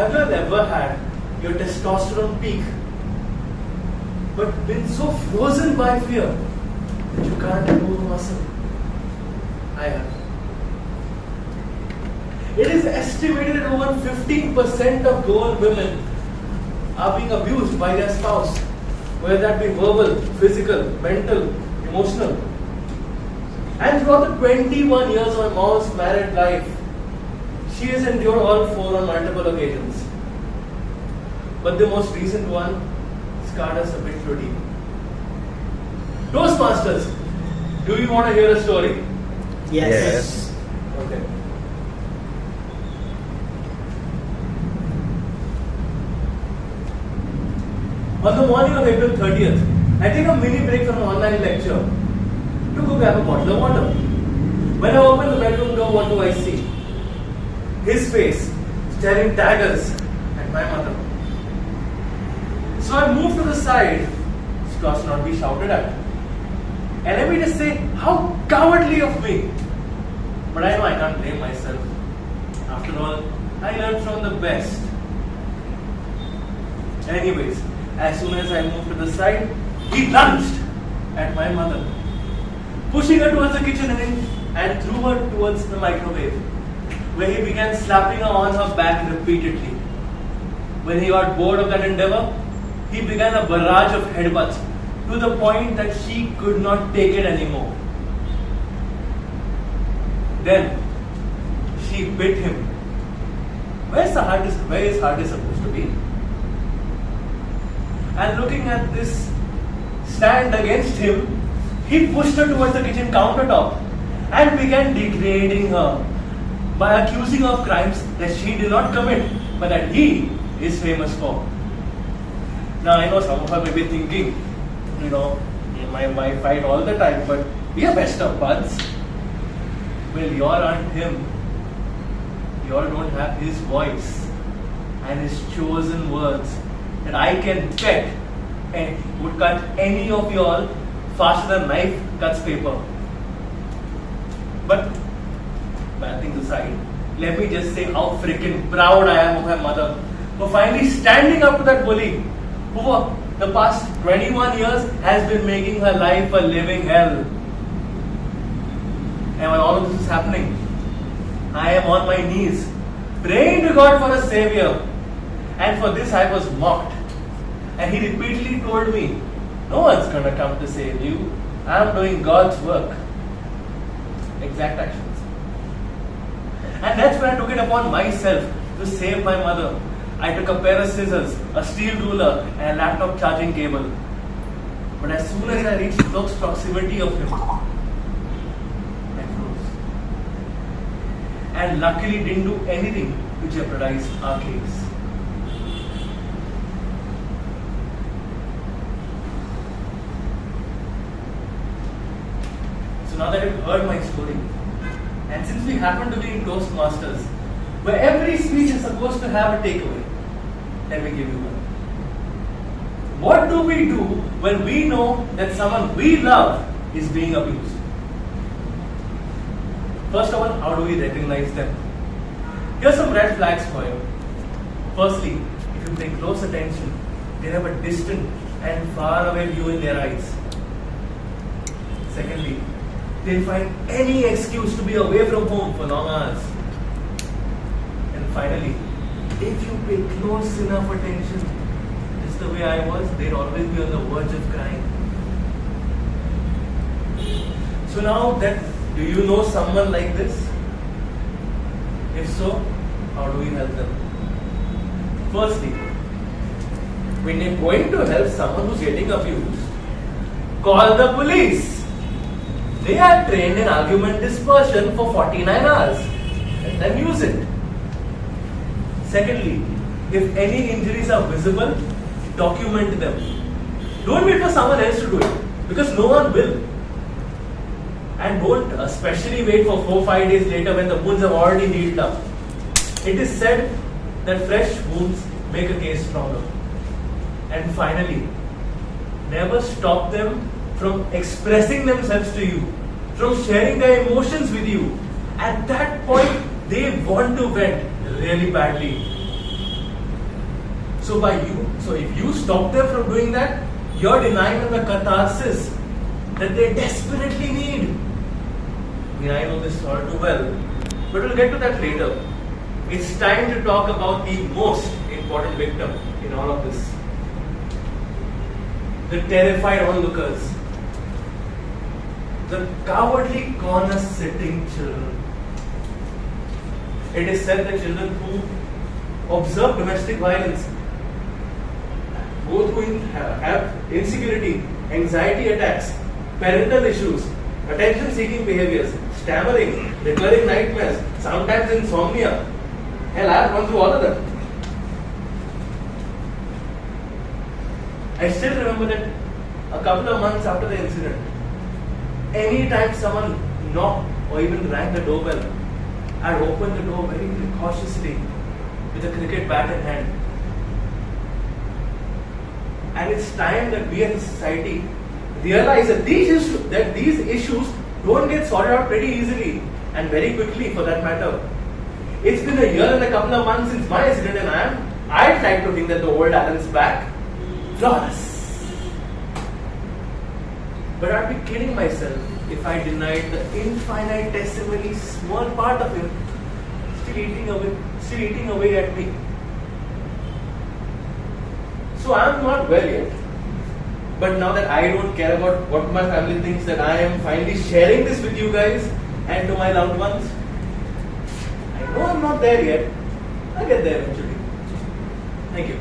Have you ever had your testosterone peak but been so frozen by fear that you can't move a muscle? I have. It is estimated that over 15% of grown women are being abused by their spouse, whether that be verbal, physical, mental, emotional. And throughout the 21 years of my mom's married life, she has endured all four on multiple occasions. But the most recent one scarred us a bit too deep. Toastmasters, do you want to hear a story? Yes. Okay. On the morning of April 30th, I take a mini break from an online lecture to go grab a bottle of water. When I open the bedroom door, what do I see? His face staring daggers at my mother. So I move to the side so as not be shouted at. And let me just say, how cowardly of me. But I know I can't blame myself. After all, I learned from the best. Anyways, as soon as I moved to the side, he lunged at my mother, pushing her towards the kitchen and threw her towards the microwave, where he began slapping her on her back repeatedly. When he got bored of that endeavor, he began a barrage of headbutts to the point that she could not take it anymore. Then she bit him. Where his heart is supposed to be? And looking at this stand against him, he pushed her towards the kitchen countertop and began degrading her by accusing her of crimes that she did not commit, but that he is famous for. Now I know some of her may be thinking, me and my wife fight all the time, but we are best of buds. Well, you all aren't him. You all don't have his voice and his chosen words that I can bet and would cut any of you all faster than knife cuts paper. But bad things aside, let me just say how freaking proud I am of my mother for finally standing up to that bully who for the past 21 years has been making her life a living hell. And when all of this is happening, I am on my knees praying to God for a savior. And for this I was mocked. And he repeatedly told me, no one's going to come to save you. I am doing God's work. Exact actions. And that's when I took it upon myself to save my mother. I took a pair of scissors, a steel ruler, and a laptop charging cable. But as soon as I reached close proximity of him, I froze. And luckily didn't do anything to jeopardize our case. So now that you've heard my story, and since we happen to be in Toastmasters, where every speech is supposed to have a takeaway, let me give you one. What do we do when we know that someone we love is being abused? First of all, how do we recognize them? Here's some red flags for you. Firstly, if you pay close attention, they have a distant and far away view in their eyes. Secondly, they'll find any excuse to be away from home for long hours. And finally, if you pay close enough attention, just the way I was, they'd always be on the verge of crying. So now that, do you know someone like this? If so, how do we help them? Firstly, when you're going to help someone who's getting abused, call the police. They are trained in argument dispersion for 49 hours. Let them use it. Secondly, if any injuries are visible, document them. Don't wait for someone else to do it, because no one will. And don't especially wait for 4-5 days later when the wounds have already healed up. It is said that fresh wounds make a case stronger. And finally, never stop them from expressing themselves to you, from sharing their emotions with you. At that point, they want to vent really badly. So if you stop them from doing that, you're denying them the catharsis that they desperately need. I mean, I know this all too well, but we'll get to that later. It's time to talk about the most important victim in all of this. The terrified onlookers. The cowardly corner-sitting children. It is said that children who observe domestic violence go through have insecurity, anxiety attacks, parental issues, attention-seeking behaviors, stammering, recurring nightmares, sometimes insomnia. Hell, I have gone through all of them. I still remember that a couple of months after the incident, anytime someone knocked or even rang the doorbell, I'd open the door very cautiously with a cricket bat in hand. And it's time that we as a society realize that these issues don't get sorted out pretty easily and very quickly for that matter. It's been a year and a couple of months since my incident, and I'd like to think that the old Alan's back flawless. But I'd be kidding myself if I denied the infinitesimally small part of him still eating away at me. So I'm not well yet. But now that I don't care about what my family thinks, that I am finally sharing this with you guys and to my loved ones. I know I'm not there yet. I'll get there eventually. Thank you.